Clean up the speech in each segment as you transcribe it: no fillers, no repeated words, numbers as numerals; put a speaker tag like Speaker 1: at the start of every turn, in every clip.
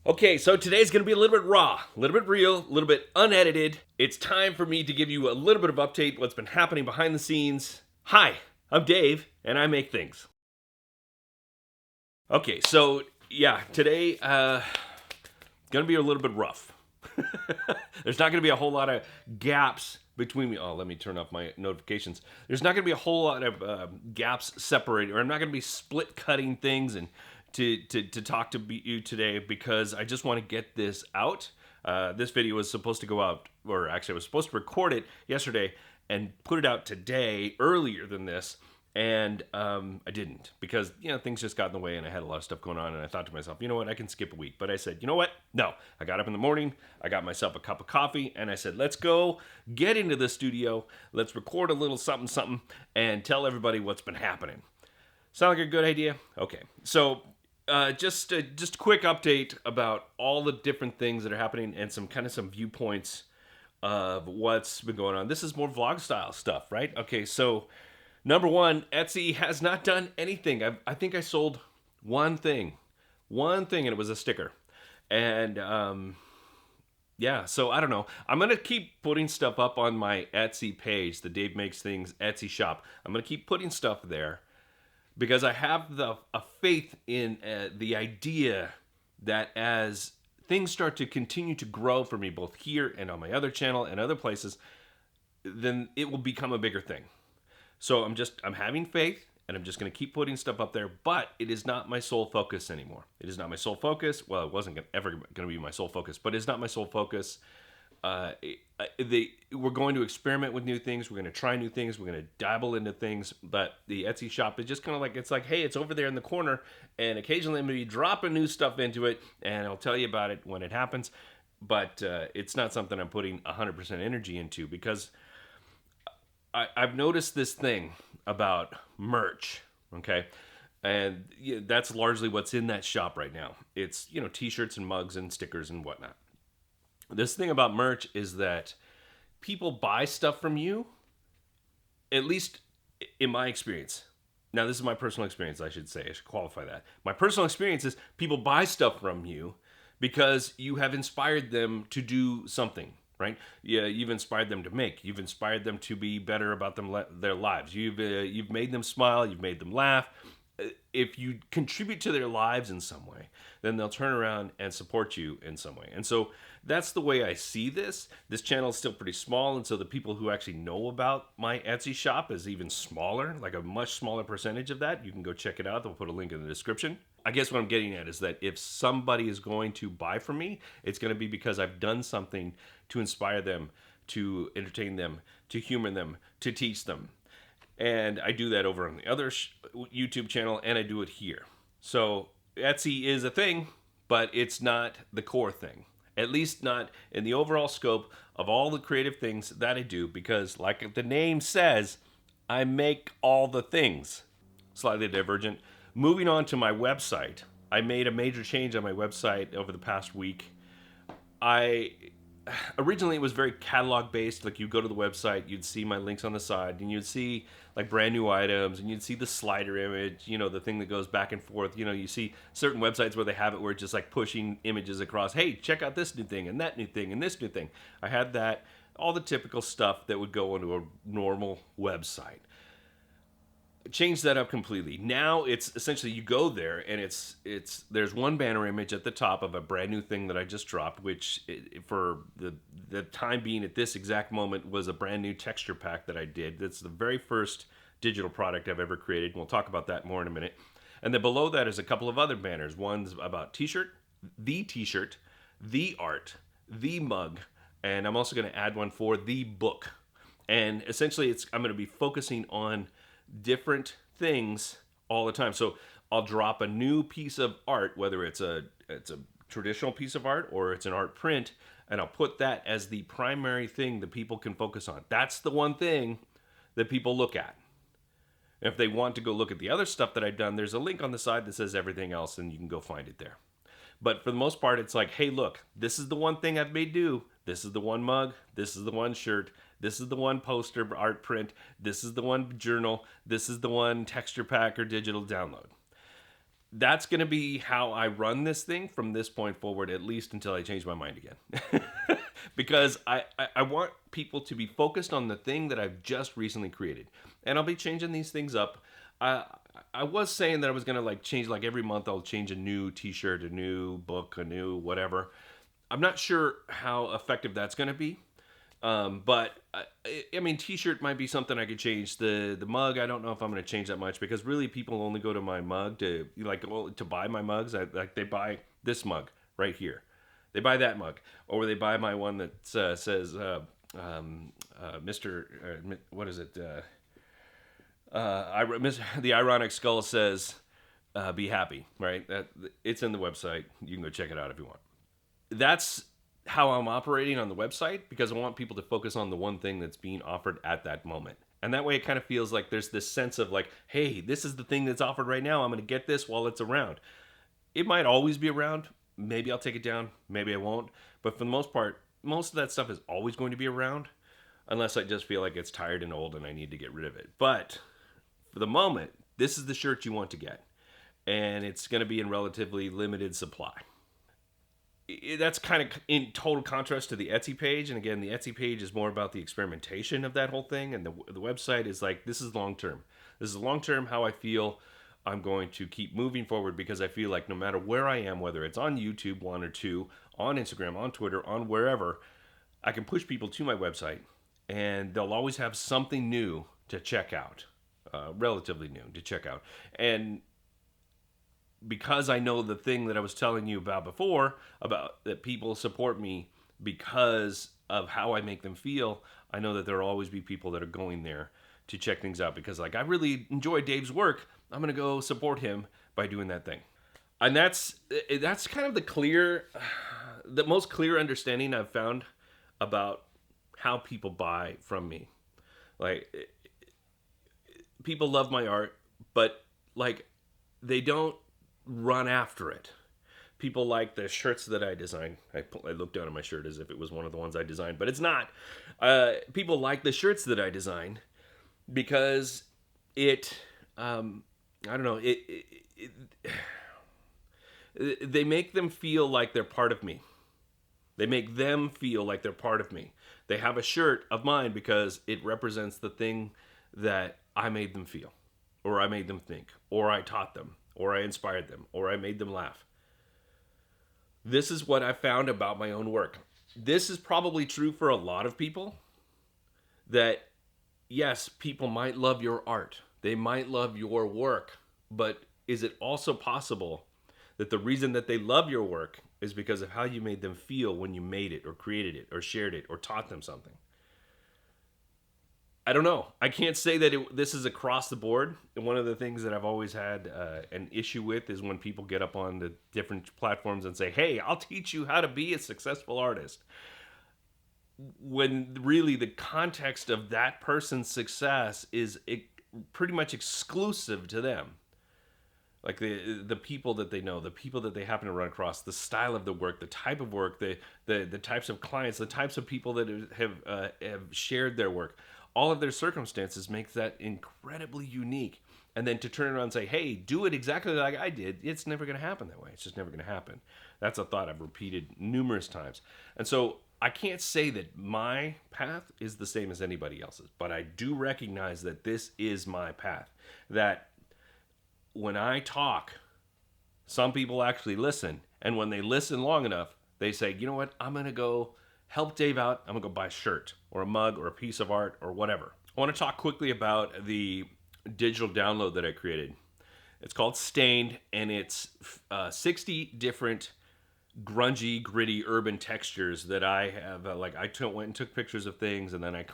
Speaker 1: Okay, so today's gonna be a little bit raw, a little bit real, a little bit unedited. It's time for me to give you a little bit of update what's been happening behind the scenes. Hi, I'm Dave, and I make things. Okay, so yeah, today gonna be a little bit rough. There's not gonna be a whole lot of gaps between me. Oh, let me turn off my notifications. There's not gonna be a whole lot of gaps separated, or I'm not gonna be split cutting things and to talk to you today because I just want to get this out. This video was supposed to go out, or actually, I was supposed to record it yesterday and put it out today earlier than this, and I didn't because things just got in the way and I had a lot of stuff going on, and I thought to myself, you know what, I can skip a week. But I said, you know what, no. I got up in the morning, I got myself a cup of coffee, and I said, let's go get into the studio, let's record a little something something and tell everybody what's been happening. Sound like a good idea? Okay, so just a quick update about all the different things that are happening and some viewpoints of what's been going on. This is more vlog style stuff, right? Okay, so number one, Etsy has not done anything. I think I sold one thing, and it was a sticker. And yeah, so I don't know. I'm gonna keep putting stuff up on my Etsy page, the Dave Makes Things Etsy shop. I'm gonna keep putting stuff there because I have a faith in the idea that as things start to continue to grow for me, both here and on my other channel and other places, then it will become a bigger thing. So I'm having faith, and I'm just going to keep putting stuff up there, but it is not my sole focus anymore. It is not my sole focus. Well, it wasn't ever going to be my sole focus, but it's not my sole focus. We're going to experiment with new things. We're going to try new things. We're going to dabble into things. But the Etsy shop is just kind of like, it's like, hey, it's over there in the corner, and occasionally I'm going to be dropping new stuff into it, and I'll tell you about it when it happens. But it's not something I'm putting 100% energy into because I've noticed this thing about merch. Okay. And that's largely what's in that shop right now. It's, t-shirts and mugs and stickers and whatnot. This thing about merch is that people buy stuff from you, at least in my experience. Now, this is my personal experience, I should say. I should qualify that. My personal experience is people buy stuff from you because you have inspired them to do something, right? Yeah, you've inspired them to make. You've inspired them to be better about their lives. You've made them smile. You've made them laugh. If you contribute to their lives in some way, then they'll turn around and support you in some way. And so that's the way I see this. This channel is still pretty small, and so the people who actually know about my Etsy shop is even smaller, like a much smaller percentage of that. You can go check it out. They'll put a link in the description. I guess what I'm getting at is that if somebody is going to buy from me, it's going to be because I've done something to inspire them, to entertain them, to humor them, to teach them. And I do that over on the other YouTube channel, and I do it here. So Etsy is a thing, but it's not the core thing. At least not in the overall scope of all the creative things that I do, because like the name says, I make all the things. Slightly divergent. Moving on to my website. I made a major change on my website over the past week. Originally it was very catalog based. Like, you go to the website, you'd see my links on the side, and you'd see like brand new items, and you'd see the slider image, the thing that goes back and forth. You see certain websites where they have it where it's just like pushing images across. Hey, check out this new thing and that new thing and this new thing. I had that, all the typical stuff that would go into a normal website. Change that up completely. Now it's essentially, you go there and it's there's one banner image at the top of a brand new thing that I just dropped, which for the time being at this exact moment was a brand new texture pack that I did. That's the very first digital product I've ever created. We'll talk about that more in a minute. And then below that is a couple of other banners. One's about t-shirt, the art, the mug, and I'm also going to add one for the book. And essentially I'm going to be focusing on different things all the time. So I'll drop a new piece of art, whether it's a traditional piece of art or it's an art print, and I'll put that as the primary thing that people can focus on. That's the one thing that people look at. And if they want to go look at the other stuff that I've done, there's a link on the side that says everything else, and you can go find it there. But for the most part, it's like, hey, look, this is the one thing I've made do. This is the one mug. This is the one shirt. This is the one poster art print. This is the one journal. This is the one texture pack or digital download. that's going to be how I run this thing from this point forward, at least until I change my mind again. Because I want people to be focused on the thing that I've just recently created. And I'll be changing these things up. I, I was saying that I was going to like change, like every month I'll change a new t shirt, a new book, a new whatever. I'm not sure how effective that's going to be. But I mean, T-shirt might be something I could change. The mug, I don't know if I'm going to change that much because really people only go to my mug to like well, to buy my mugs. Like they buy this mug right here, they buy that mug, or they buy my one that says Mr. What is it? The ironic skull says "Be happy," right? That it's in the website. You can go check it out if you want. That's how I'm operating on the website because I want people to focus on the one thing that's being offered at that moment. And that way it kind of feels like there's this sense of like, hey, this is the thing that's offered right now. I'm going to get this while it's around. It might always be around. Maybe I'll take it down. Maybe I won't. But for the most part, most of that stuff is always going to be around unless I just feel like it's tired and old and I need to get rid of it. But for the moment, this is the shirt you want to get. And it's going to be in relatively limited supply. That's kind of in total contrast to the Etsy page. And again, the Etsy page is more about the experimentation of that whole thing. And the website is like, this is long term. This is long term how I feel I'm going to keep moving forward because I feel like no matter where I am, whether it's on YouTube, one or two, on Instagram, on Twitter, on wherever, I can push people to my website and they'll always have something new to check out, relatively new to check out. And because I know the thing that I was telling you about before, about that people support me because of how I make them feel, I know that there will always be people that are going there to check things out because like I really enjoy Dave's work. I'm going to go support him by doing that thing. And that's kind of the most clear understanding I've found about how people buy from me. Like people love my art, but like they don't run after it. People like the shirts that I design. I look down at my shirt as if it was one of the ones I designed, but it's not. People like the shirts that I design because it, I don't know, they make them feel like they're part of me. They make them feel like they're part of me. They have a shirt of mine because it represents the thing that I made them feel, or I made them think, or I taught them, or I inspired them, or I made them laugh. This is what I found about my own work. This is probably true for a lot of people, that yes, people might love your art. They might love your work, but is it also possible that the reason that they love your work is because of how you made them feel when you made it or created it or shared it or taught them something? I don't know. I can't say that this is across the board. And one of the things that I've always had an issue with is when people get up on the different platforms and say, hey, I'll teach you how to be a successful artist. When really the context of that person's success is pretty much exclusive to them. Like the people that they know, the people that they happen to run across, the style of the work, the type of work, the types of clients, the types of people that have shared their work. All of their circumstances makes that incredibly unique. And then to turn around and say, hey, do it exactly like I did, it's never going to happen that way. It's just never going to happen. That's a thought I've repeated numerous times. And so I can't say that my path is the same as anybody else's, but I do recognize that this is my path. That when I talk, some people actually listen. And when they listen long enough, they say, you know what, I'm going to go help Dave out. I'm going to go buy a shirt or a mug or a piece of art or whatever. I want to talk quickly about the digital download that I created. It's called Stained, and it's 60 different grungy, gritty, urban textures that I have. Went and took pictures of things, and then I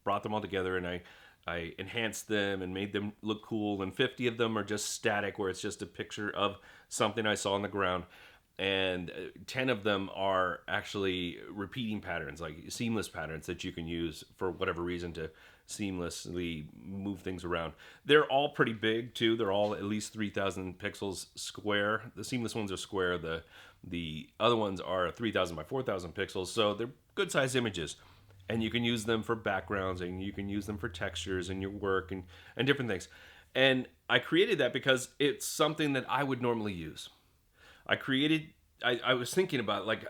Speaker 1: brought them all together, and I enhanced them and made them look cool. And 50 of them are just static, where it's just a picture of something I saw on the ground. And 10 of them are actually repeating patterns, like seamless patterns that you can use for whatever reason to seamlessly move things around. They're all pretty big too. They're all at least 3,000 pixels square. The seamless ones are square. The other ones are 3,000 by 4,000 pixels. So they're good size images. And you can use them for backgrounds, and you can use them for textures in your work and different things. And I created that because it's something that I would normally use. I created. I was thinking about like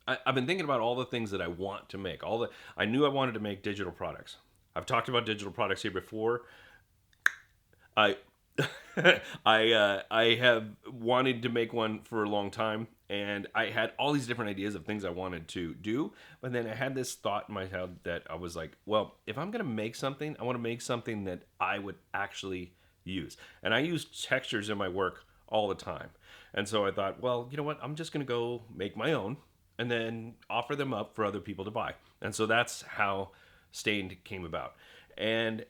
Speaker 1: I've been thinking about all the things that I want to make. I knew I wanted to make digital products. I've talked about digital products here before. I I have wanted to make one for a long time, and I had all these different ideas of things I wanted to do. But then I had this thought in my head that I was like, well, if I'm gonna make something, I want to make something that I would actually use. And I use textures in my work all the time. And so I thought, well, you know what? I'm just gonna go make my own, and then offer them up for other people to buy. And so that's how Stained came about. And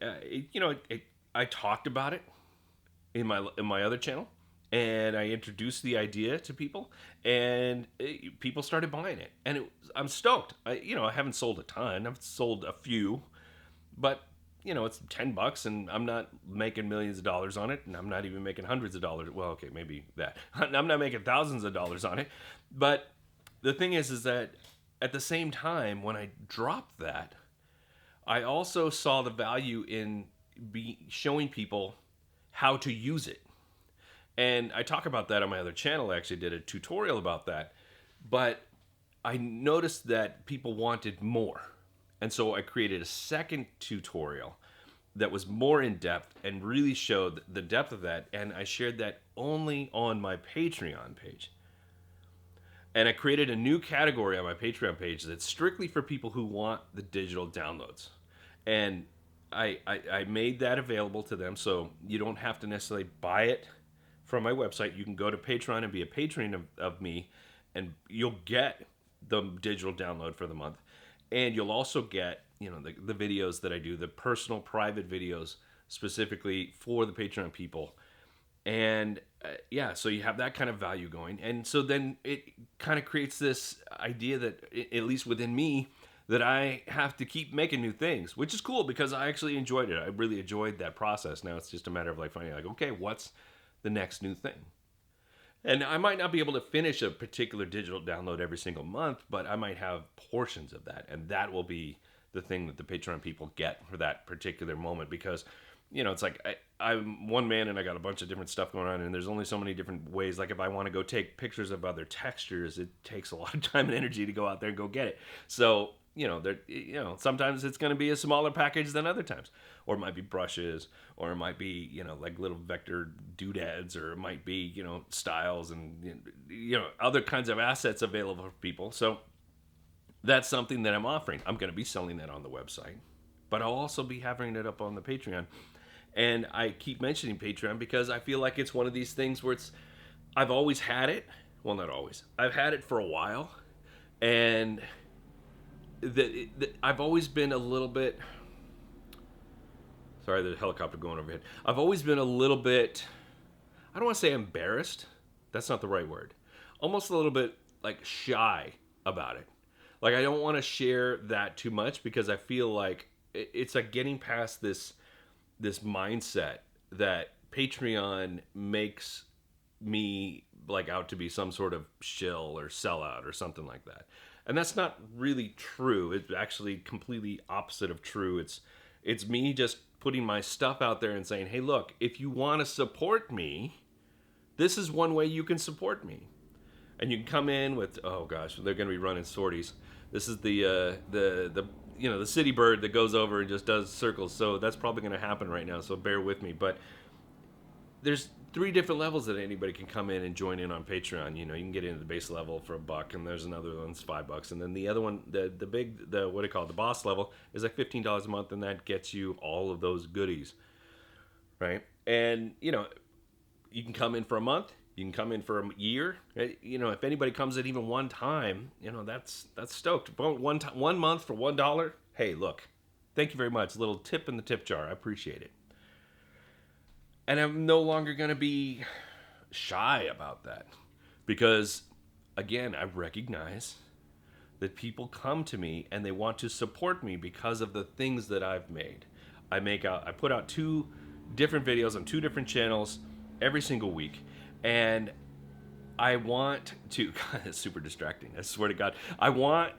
Speaker 1: I talked about it in my other channel, and I introduced the idea to people, and people started buying it, and I'm stoked. I haven't sold a ton. I've sold a few, but it's $10, and I'm not making millions of dollars on it, and I'm not even making hundreds of dollars. Well, okay, maybe that. I'm not making thousands of dollars on it, but the thing is that at the same time, when I dropped that, I also saw the value in showing people how to use it. And I talk about that on my other channel. I actually did a tutorial about that. But I noticed that people wanted more. And so I created a second tutorial that was more in depth and really showed the depth of that. And I shared that only on my Patreon page. And I created a new category on my Patreon page that's strictly for people who want the digital downloads. And I made that available to them, so you don't have to necessarily buy it from my website. You can go to Patreon and be a patron of me, and you'll get the digital download for the month. And you'll also get, the videos that I do, the personal private videos specifically for the Patreon people. And so you have that kind of value going. And so then it kind of creates this idea that, at least within me, that I have to keep making new things, which is cool because I actually enjoyed it. I really enjoyed that process. Now it's just a matter of finding okay, what's the next new thing? And I might not be able to finish a particular digital download every single month, but I might have portions of that. And that will be the thing that the Patreon people get for that particular moment, because it's like I'm one man and I got a bunch of different stuff going on, and there's only so many different ways. Like if I want to go take pictures of other textures, it takes a lot of time and energy to go out there and go get it. So sometimes it's going to be a smaller package than other times, or it might be brushes, or it might be like little vector doodads, or it might be styles and other kinds of assets available for people. So that's something that I'm offering. I'm going to be selling that on the website, but I'll also be having it up on the Patreon. And I keep mentioning Patreon because I feel like it's one of these things where I've always had it. Well, not always. I've had it for a while, and I've always been a little bit. Sorry, there's a helicopter going overhead. I've always been a little bit. I don't want to say embarrassed. That's not the right word. Almost a little bit shy about it. I don't want to share that too much because I feel like it's getting past this mindset that Patreon makes me out to be some sort of shill or sellout or something like that. And that's not really true. It's actually completely opposite of true. It's me just putting my stuff out there and saying, hey, look, if you want to support me, this is one way you can support me. And you can come in with, oh gosh, they're going to be running sorties. This is the city bird that goes over and just does circles. So that's probably going to happen right now. So bear with me. But there's 3 different levels that anybody can come in and join in on Patreon. You can get into the base level for $1, and there's another one that's $5, and then the other one, the what do you call it, the boss level, is $15 a month, and that gets you all of those goodies, right? And you can come in for a month, you can come in for a year. If anybody comes in even one time, that's stoked. One month for $1. Hey, look, thank you very much. A little tip in the tip jar. I appreciate it. And I'm no longer going to be shy about that because, again, I recognize that people come to me and they want to support me because of the things that I've made. I put out 2 different videos on 2 different channels every single week, and I want to, God, it's super distracting. I swear to God, I want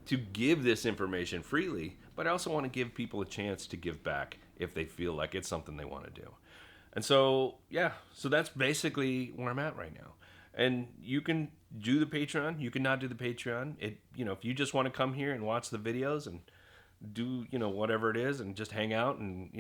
Speaker 1: to give this information freely, but I also want to give people a chance to give back if they feel like it's something they want to do. And so, yeah, so that's basically where I'm at right now. And you can do the Patreon, you can not do the Patreon. If you just want to come here and watch the videos and do, whatever it is and just hang out and,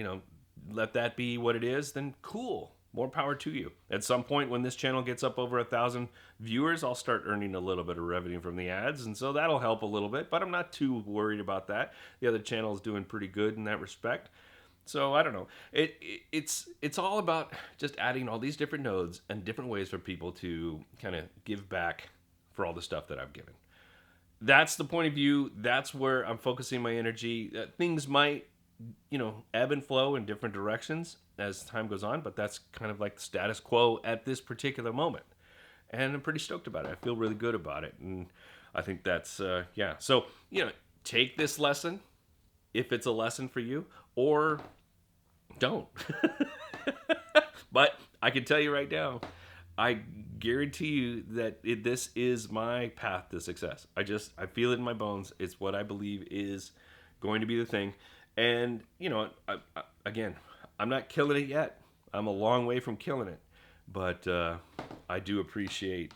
Speaker 1: let that be what it is, then cool. More power to you. At some point when this channel gets up over 1,000 viewers, I'll start earning a little bit of revenue from the ads, and so that'll help a little bit, but I'm not too worried about that. The other channel is doing pretty good in that respect. So I don't know. It's all about just adding all these different nodes and different ways for people to kind of give back for all the stuff that I've given. That's the point of view. That's where I'm focusing my energy. Things might, ebb and flow in different directions as time goes on, but that's kind of like the status quo at this particular moment. And I'm pretty stoked about it. I feel really good about it. And I think that's, yeah. So, take this lesson if it's a lesson for you, or don't. But I can tell you right now, I guarantee you that this is my path to success. I feel it in my bones. It's what I believe is going to be the thing. And, again, I'm not killing it yet. I'm a long way from killing it. But I do appreciate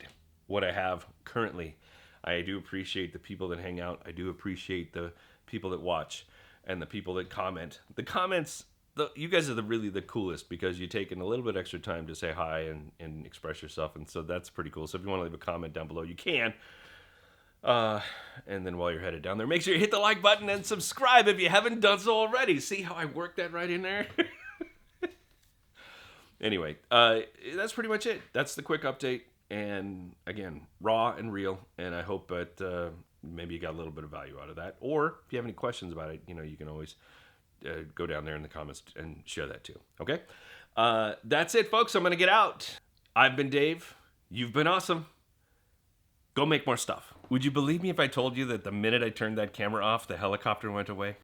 Speaker 1: what I have currently. I do appreciate the people that hang out. I do appreciate the people that watch and the people that comment. The comments, you guys are really the coolest because you're taking a little bit extra time to say hi and express yourself. And so that's pretty cool. So if you want to leave a comment down below, you can. And then while you're headed down there, make sure you hit the like button and subscribe if you haven't done so already. See how I worked that right in there? Anyway, that's pretty much it. That's the quick update. And again, raw and real. And I hope that maybe you got a little bit of value out of that. Or if you have any questions about it, you can always go down there in the comments and share that too. Okay? That's it, folks. I'm going to get out. I've been Dave. You've been awesome. Go make more stuff. Would you believe me if I told you that the minute I turned that camera off, the helicopter went away?